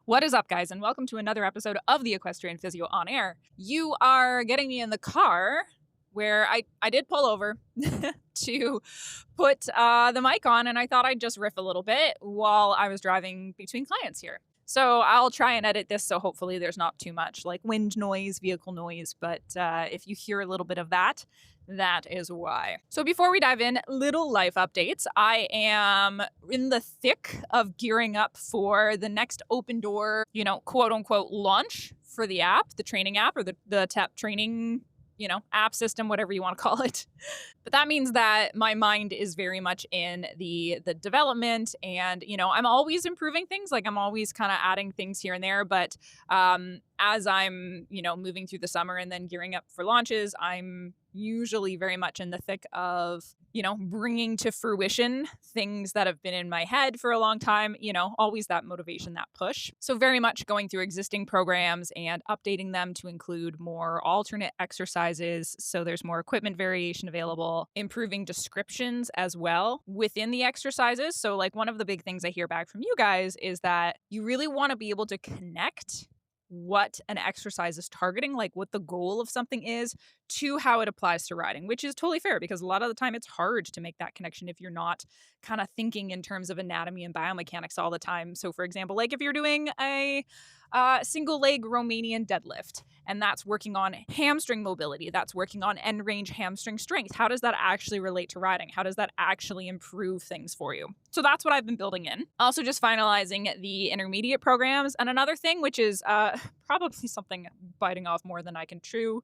What is up, guys, and welcome to another episode of the Equestrian Physio on Air. You are getting me in the car where I did pull over to put the mic on, and I thought I'd just riff a little bit while I was driving between clients here. So I'll try and edit this so hopefully there's not too much like wind noise, vehicle noise, but if you hear a little bit of that, that is why. So before we dive in, little life updates. I am in the thick of gearing up for the next open door, quote unquote launch for the app, the training app or the TEP training, app system, whatever you want to call it. But that means that my mind is very much in the development and, I'm always improving things. Like I'm always kind of adding things here and there. But as I'm, moving through the summer and then gearing up for launches, I'm usually very much in the thick of, bringing to fruition things that have been in my head for a long time, always that motivation, that push. So very much going through existing programs and updating them to include more alternate exercises. So there's more equipment variation available, improving descriptions as well within the exercises. So like one of the big things I hear back from you guys is that you really want to be able to connect what an exercise is targeting, like what the goal of something is, to how it applies to riding, which is totally fair because a lot of the time it's hard to make that connection if you're not kind of thinking in terms of anatomy and biomechanics all the time. So for example, like if you're doing a single leg Romanian deadlift, and that's working on hamstring mobility, that's working on end range hamstring strength. How does that actually relate to riding? How does that actually improve things for you? So that's what I've been building in. Also just finalizing the intermediate programs. And another thing, which is probably something biting off more than I can chew,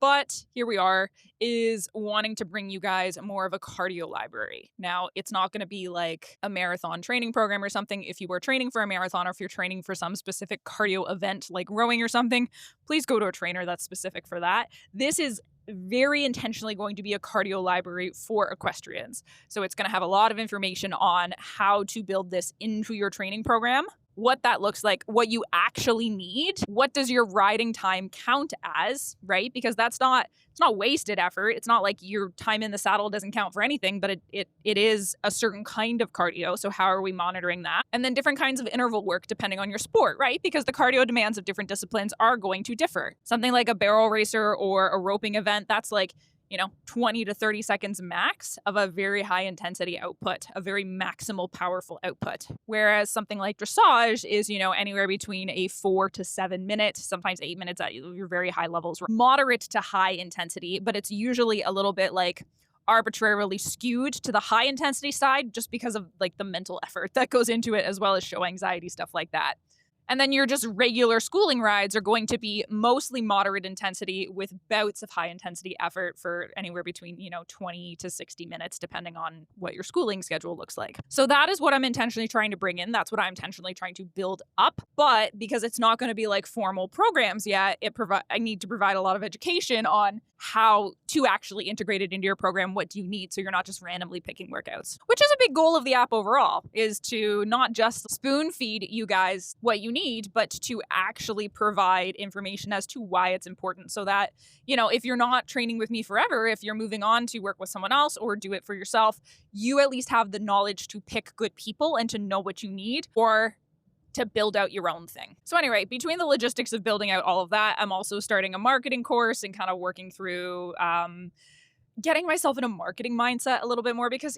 but here we are, is wanting to bring you guys more of a cardio library. Now, it's not going to be like a marathon training program or something. If you were training for a marathon or if you're training for some specific cardio event like rowing or something, please go to a trainer that's specific for that. This is very intentionally going to be a cardio library for equestrians. So it's going to have a lot of information on how to build this into your training program, what that looks like, what you actually need, what does your riding time count as, right? Because it's not wasted effort. It's not like your time in the saddle doesn't count for anything, but it is a certain kind of cardio. So how are we monitoring that? And then different kinds of interval work depending on your sport, right? Because the cardio demands of different disciplines are going to differ. Something like a barrel racer or a roping event, that's like 20 to 30 seconds max of a very high intensity output, a very maximal powerful output. Whereas something like dressage is, anywhere between a 4 to 7 minute, sometimes 8 minutes at your very high levels, moderate to high intensity, but it's usually a little bit like arbitrarily skewed to the high intensity side just because of like the mental effort that goes into it, as well as show anxiety, stuff like that. And then your just regular schooling rides are going to be mostly moderate intensity with bouts of high intensity effort for anywhere between, 20 to 60 minutes, depending on what your schooling schedule looks like. So that is what I'm intentionally trying to bring in. That's what I'm intentionally trying to build up. But because it's not going to be like formal programs yet, I need to provide a lot of education on how to actually integrate it into your program. What do you need? So you're not just randomly picking workouts, which is a big goal of the app overall, is to not just spoon feed you guys what you need, but to actually provide information as to why it's important so that, if you're not training with me forever, if you're moving on to work with someone else or do it for yourself, you at least have the knowledge to pick good people and to know what you need or to build out your own thing. So anyway, between the logistics of building out all of that, I'm also starting a marketing course and kind of working through getting myself in a marketing mindset a little bit more because,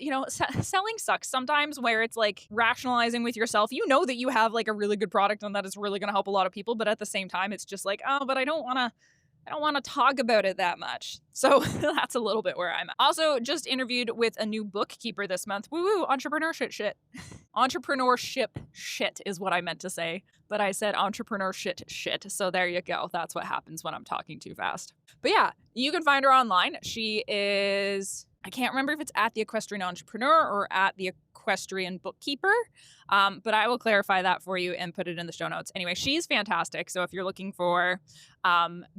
selling sucks sometimes where it's like rationalizing with yourself. That you have like a really good product and that is really going to help a lot of people. But at the same time, it's just like, oh, but I don't want to talk about it that much. So that's a little bit where I'm at. Also, just interviewed with a new bookkeeper this month. Woo, entrepreneurship shit. Entrepreneurship shit is what I meant to say, but I said entrepreneurship shit. So there you go. That's what happens when I'm talking too fast. But yeah, you can find her online. She is, I can't remember if it's at the Equestrian Entrepreneur or at the Equestrian Bookkeeper, but I will clarify that for you and put it in the show notes. Anyway, she's fantastic. So if you're looking for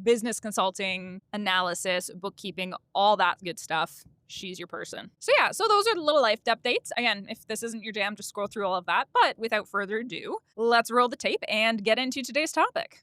business consulting, analysis, bookkeeping, all that good stuff, she's your person. So yeah, so those are the little life updates. Again, if this isn't your jam, just scroll through all of that. But without further ado, let's roll the tape and get into today's topic.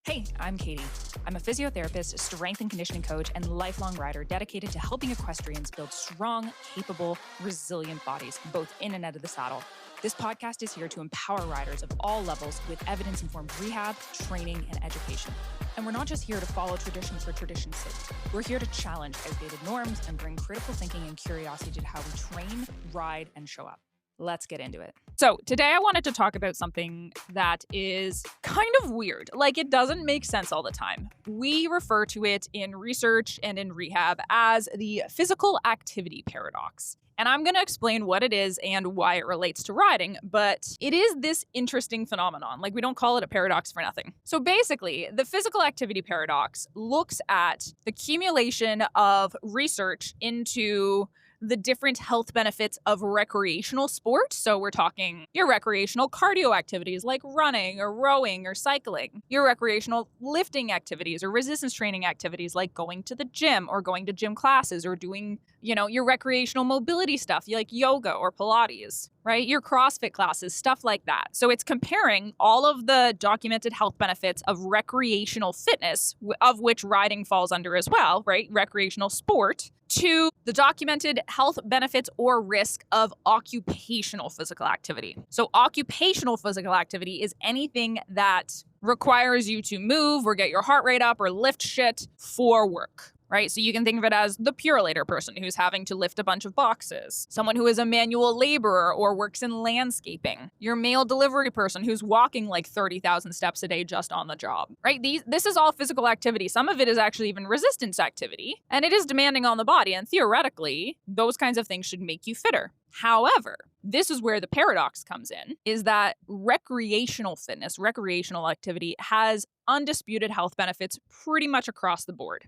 Hey, I'm Katie. I'm a physiotherapist, strength and conditioning coach, and lifelong rider dedicated to helping equestrians build strong, capable, resilient bodies, both in and out of the saddle. This podcast is here to empower riders of all levels with evidence-informed rehab, training, and education. And we're not just here to follow tradition for tradition's sake. We're here to challenge outdated norms and bring critical thinking and curiosity to how we train, ride, and show up. Let's get into it. So today I wanted to talk about something that is kind of weird. Like, it doesn't make sense all the time. We refer to it in research and in rehab as the physical activity paradox. And I'm going to explain what it is and why it relates to riding, but it is this interesting phenomenon. Like, we don't call it a paradox for nothing. So basically, the physical activity paradox looks at the accumulation of research into the different health benefits of recreational sport. So we're talking your recreational cardio activities like running or rowing or cycling, your recreational lifting activities or resistance training activities like going to the gym or going to gym classes or doing, your recreational mobility stuff like yoga or Pilates, right? Your CrossFit classes, stuff like that. So it's comparing all of the documented health benefits of recreational fitness, of which riding falls under as well, right? Recreational sport, to the documented health benefits or risk of occupational physical activity. So occupational physical activity is anything that requires you to move or get your heart rate up or lift shit for work. Right? So you can think of it as the Purolator person who's having to lift a bunch of boxes, someone who is a manual laborer or works in landscaping, your mail delivery person who's walking like 30,000 steps a day just on the job, right? This is all physical activity. Some of it is actually even resistance activity, and it is demanding on the body. And theoretically, those kinds of things should make you fitter. However, this is where the paradox comes in, is that recreational fitness, recreational activity has undisputed health benefits pretty much across the board.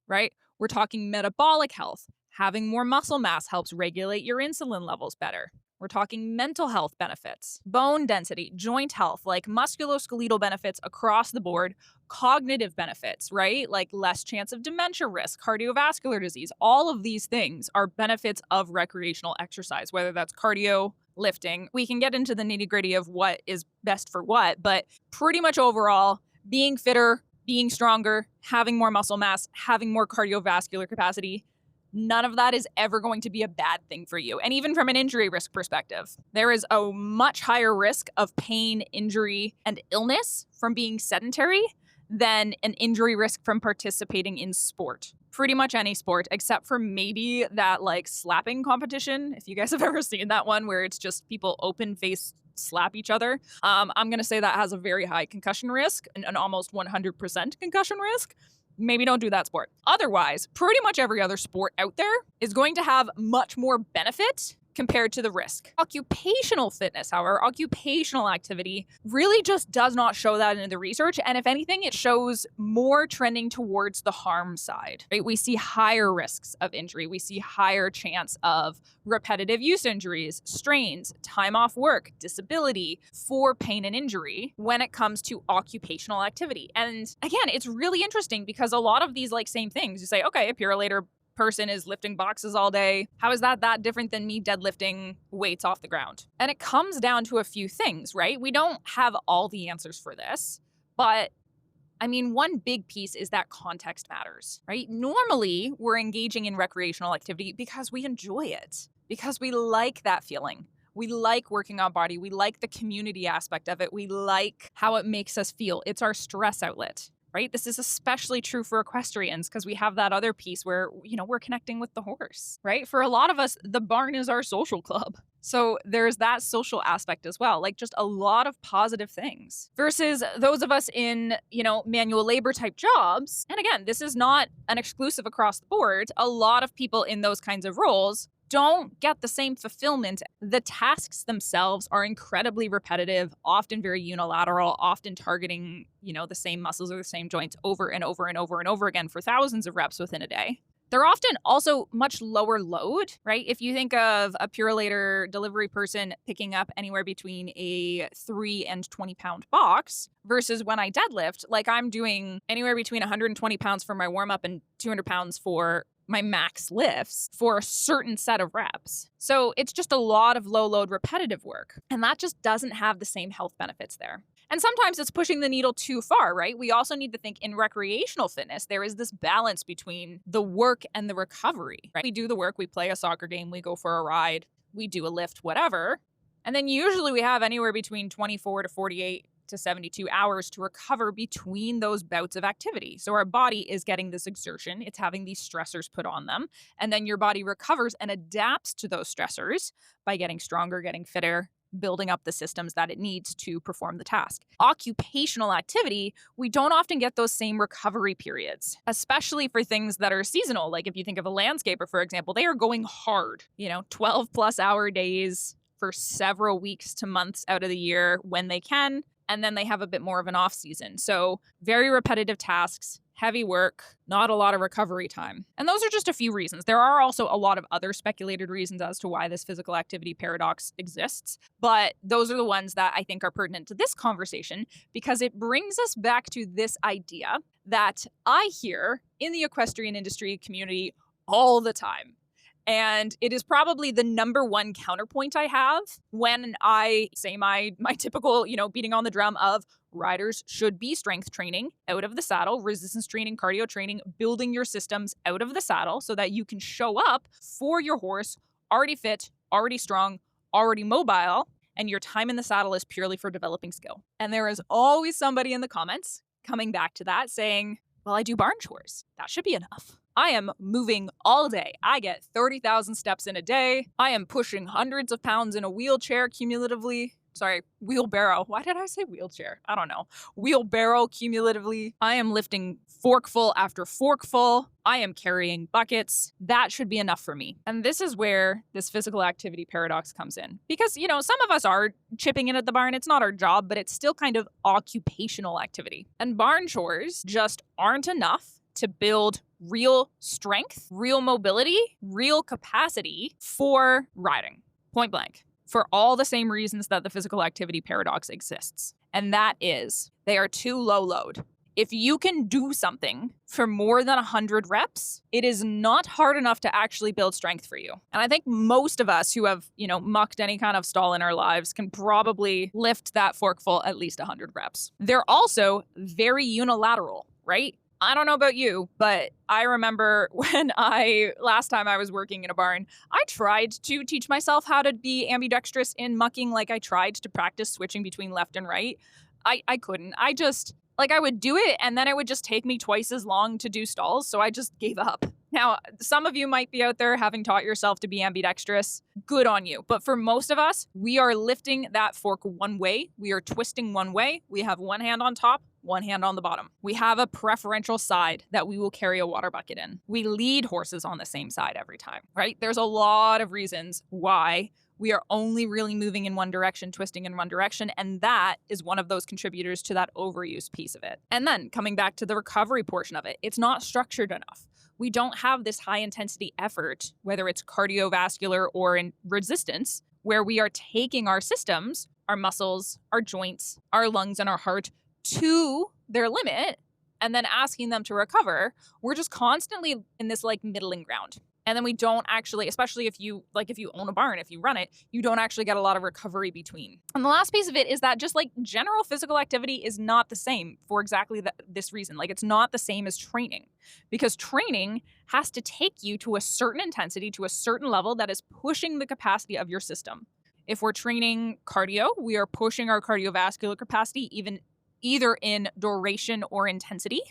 Right? We're talking metabolic health. Having more muscle mass helps regulate your insulin levels better. We're talking mental health benefits, bone density, joint health, like musculoskeletal benefits across the board, cognitive benefits, right? Like less chance of dementia risk, cardiovascular disease. All of these things are benefits of recreational exercise, whether that's cardio, lifting. We can get into the nitty-gritty of what is best for what, but pretty much overall, being fitter, being stronger, having more muscle mass, having more cardiovascular capacity, none of that is ever going to be a bad thing for you. And even from an injury risk perspective, there is a much higher risk of pain, injury, and illness from being sedentary than an injury risk from participating in sport. Pretty much any sport, except for maybe that like slapping competition. If you guys have ever seen that one where it's just people open face slap each other. I'm going to say that has a very high concussion risk, an almost 100% concussion risk. Maybe don't do that sport. Otherwise, pretty much every other sport out there is going to have much more benefit compared to the risk. Occupational fitness, however, occupational activity really just does not show that in the research. And if anything, it shows more trending towards the harm side, right? We see higher risks of injury. We see higher chance of repetitive use injuries, strains, time off work, disability for pain and injury when it comes to occupational activity. And again, it's really interesting because a lot of these like same things, you say, okay, a Purolator person is lifting boxes all day. How is that different than me deadlifting weights off the ground? And it comes down to a few things, right? We don't have all the answers for this, but I mean, one big piece is that context matters, right? Normally, we're engaging in recreational activity because we enjoy it, because we like that feeling. We like working on body. We like the community aspect of it. We like how it makes us feel. It's our stress outlet. Right? This is especially true for equestrians because we have that other piece where, we're connecting with the horse, right? For a lot of us, the barn is our social club. So there's that social aspect as well, like just a lot of positive things versus those of us in, manual labor type jobs. And again, this is not an exclusive across the board. A lot of people in those kinds of roles don't get the same fulfillment. The tasks themselves are incredibly repetitive, often very unilateral, often targeting, the same muscles or the same joints over and over and over and over again for thousands of reps within a day. They're often also much lower load, right? If you think of a Purolator delivery person picking up anywhere between a 3 and 20 pound box versus when I deadlift, like I'm doing anywhere between 120 pounds for my warm up and 200 pounds for my max lifts for a certain set of reps. So it's just a lot of low load repetitive work. And that just doesn't have the same health benefits there. And sometimes it's pushing the needle too far, right? We also need to think in recreational fitness, there is this balance between the work and the recovery, right? We do the work, we play a soccer game, we go for a ride, we do a lift, whatever. And then usually we have anywhere between 24 to 48 to 72 hours to recover between those bouts of activity. So our body is getting this exertion, it's having these stressors put on them, and then your body recovers and adapts to those stressors by getting stronger, getting fitter, building up the systems that it needs to perform the task. Occupational activity, we don't often get those same recovery periods, especially for things that are seasonal. Like if you think of a landscaper, for example, they are going hard, 12-plus-hour days for several weeks to months out of the year when they can. And then they have a bit more of an off season. So very repetitive tasks, heavy work, not a lot of recovery time. And those are just a few reasons. There are also a lot of other speculated reasons as to why this physical activity paradox exists. But those are the ones that I think are pertinent to this conversation because it brings us back to this idea that I hear in the equestrian industry community all the time. And it is probably the number one counterpoint I have when I say my typical, beating on the drum of riders should be strength training out of the saddle, resistance training, cardio training, building your systems out of the saddle so that you can show up for your horse already fit, already strong, already mobile, and your time in the saddle is purely for developing skill. And there is always somebody in the comments coming back to that saying, well, I do barn chores. That should be enough. I am moving all day. I get 30,000 steps in a day. I am pushing hundreds of pounds in a wheelchair cumulatively. Sorry, wheelbarrow. Why did I say wheelchair? I don't know. Wheelbarrow cumulatively. I am lifting forkful after forkful. I am carrying buckets. That should be enough for me. And this is where this physical activity paradox comes in. Because, some of us are chipping in at the barn. It's not our job, but it's still kind of occupational activity. And barn chores just aren't enough to build real strength, real mobility, real capacity for riding, point blank, for all the same reasons that the physical activity paradox exists. And that is they are too low load. If you can do something for more than 100 reps, it is not hard enough to actually build strength for you. And I think most of us who have, mucked any kind of stall in our lives can probably lift that forkful at least 100 reps. They're also very unilateral, right? I don't know about you, but I remember when last time I was working in a barn, I tried to teach myself how to be ambidextrous in mucking. Like I tried to practice switching between left and right. I couldn't. I would do it and then it would just take me twice as long to do stalls. So I just gave up. Now, some of you might be out there having taught yourself to be ambidextrous. Good on you. But for most of us, we are lifting that fork one way. We are twisting one way. We have one hand on top, one hand on the bottom. We have a preferential side that we will carry a water bucket in. We lead horses on the same side every time, right? There's a lot of reasons why we are only really moving in one direction, twisting in one direction, and that is one of those contributors to that overuse piece of it. And then coming back to the recovery portion of it, it's not structured enough. We don't have this high intensity effort, whether it's cardiovascular or in resistance, where we are taking our systems, our muscles, our joints, our lungs, and our heart to their limit and then asking them to recover. We're just constantly in this middling ground. And then we don't actually, especially if you own a barn, if you run it, you don't actually get a lot of recovery between. And the last piece of it is that just general physical activity is not the same for exactly this reason. It's not the same as training because training has to take you to a certain intensity, to a certain level that is pushing the capacity of your system. If we're training cardio, we are pushing our cardiovascular capacity either in duration or intensity.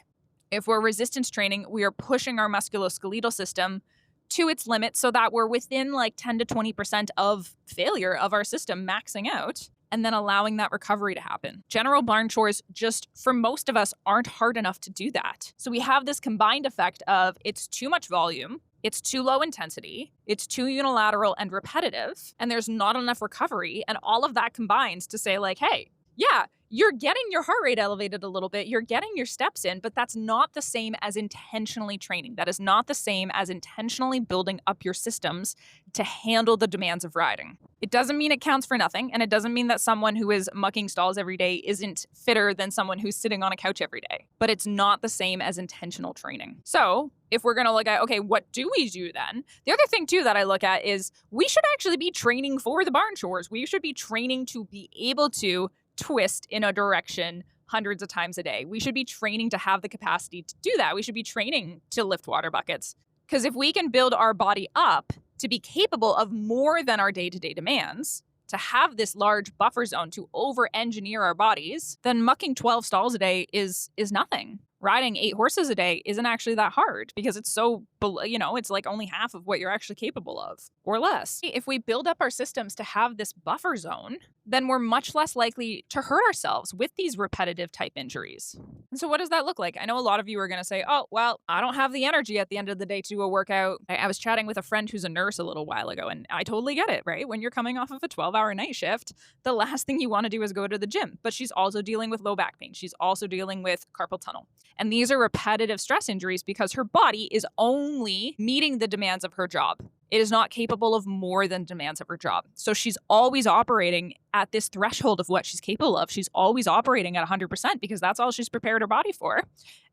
If we're resistance training, we are pushing our musculoskeletal system to its limit so that we're within 10 to 20% of failure of our system maxing out and then allowing that recovery to happen. General barn chores just, for most of us, aren't hard enough to do that. So we have this combined effect of it's too much volume, it's too low intensity, it's too unilateral and repetitive, and there's not enough recovery. And all of that combines to say hey, yeah, you're getting your heart rate elevated a little bit, you're getting your steps in, but that's not the same as intentionally training. That is not the same as intentionally building up your systems to handle the demands of riding. It doesn't mean it counts for nothing, and it doesn't mean that someone who is mucking stalls every day isn't fitter than someone who's sitting on a couch every day, but it's not the same as intentional training. So if we're going to look at, okay, what do we do then? The other thing too that I look at is we should actually be training for the barn chores. We should be training to be able to twist in a direction hundreds of times a day. We should be training to have the capacity to do that. We should be training to lift water buckets. Because if we can build our body up to be capable of more than our day-to-day demands, to have this large buffer zone to over-engineer our bodies, then mucking 12 stalls a day is nothing. Riding 8 horses a day isn't actually that hard because it's so, it's like only half of what you're actually capable of or less. If we build up our systems to have this buffer zone, then we're much less likely to hurt ourselves with these repetitive type injuries. And so what does that look like? I know a lot of you are going to say, oh, well, I don't have the energy at the end of the day to do a workout. I was chatting with a friend who's a nurse a little while ago, and I totally get it, right? When you're coming off of a 12-hour night shift, the last thing you want to do is go to the gym. But she's also dealing with low back pain. She's also dealing with carpal tunnel. And these are repetitive stress injuries because her body is only meeting the demands of her job. It is not capable of more than demands of her job. So she's always operating at this threshold of what she's capable of. She's always operating at 100% because that's all she's prepared her body for.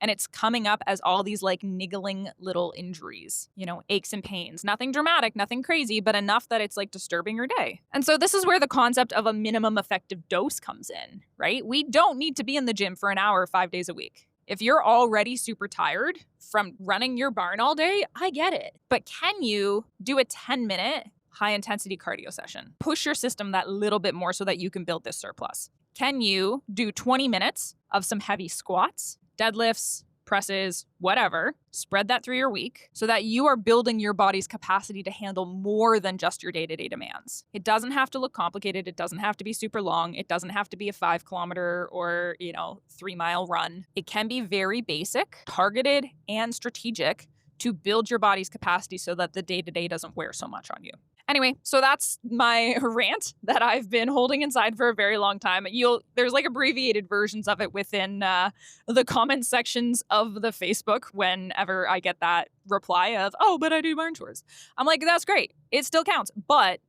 And it's coming up as all these like niggling little injuries, aches and pains. Nothing dramatic, nothing crazy, but enough that it's like disturbing your day. And so this is where the concept of a minimum effective dose comes in, right? We don't need to be in the gym for an hour 5 days a week. If you're already super tired from running your barn all day, I get it. But can you do a 10-minute high-intensity cardio session? Push your system that little bit more so that you can build this surplus. Can you do 20 minutes of some heavy squats, deadlifts, presses, whatever, spread that through your week so that you are building your body's capacity to handle more than just your day-to-day demands. It doesn't have to look complicated. It doesn't have to be super long. It doesn't have to be a 5-kilometer or, 3-mile run. It can be very basic, targeted, and strategic to build your body's capacity so that the day-to-day doesn't wear so much on you. Anyway, so that's my rant that I've been holding inside for a very long time. There's like abbreviated versions of it within the comment sections of the Facebook whenever I get that reply of, oh, but I do barn chores. I'm like, that's great. It still counts, but ...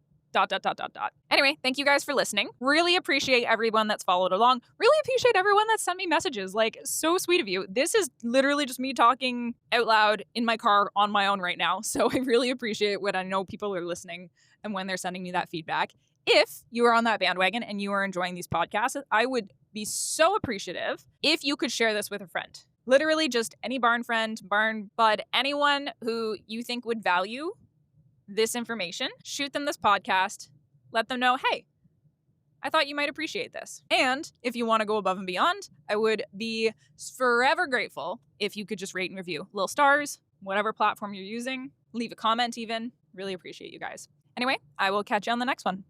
Anyway, thank you guys for listening. Really appreciate everyone that's followed along. Really appreciate everyone that sent me messages. Like, so sweet of you. This is literally just me talking out loud in my car on my own right now. So I really appreciate when I know people are listening and when they're sending me that feedback. If you are on that bandwagon and you are enjoying these podcasts, I would be so appreciative if you could share this with a friend. Literally just any barn friend, barn bud, anyone who you think would value this information, shoot them this podcast, let them know, hey, I thought you might appreciate this. And if you want to go above and beyond, I would be forever grateful if you could just rate and review. Little stars, whatever platform you're using, leave a comment even. Really appreciate you guys. Anyway, I will catch you on the next one.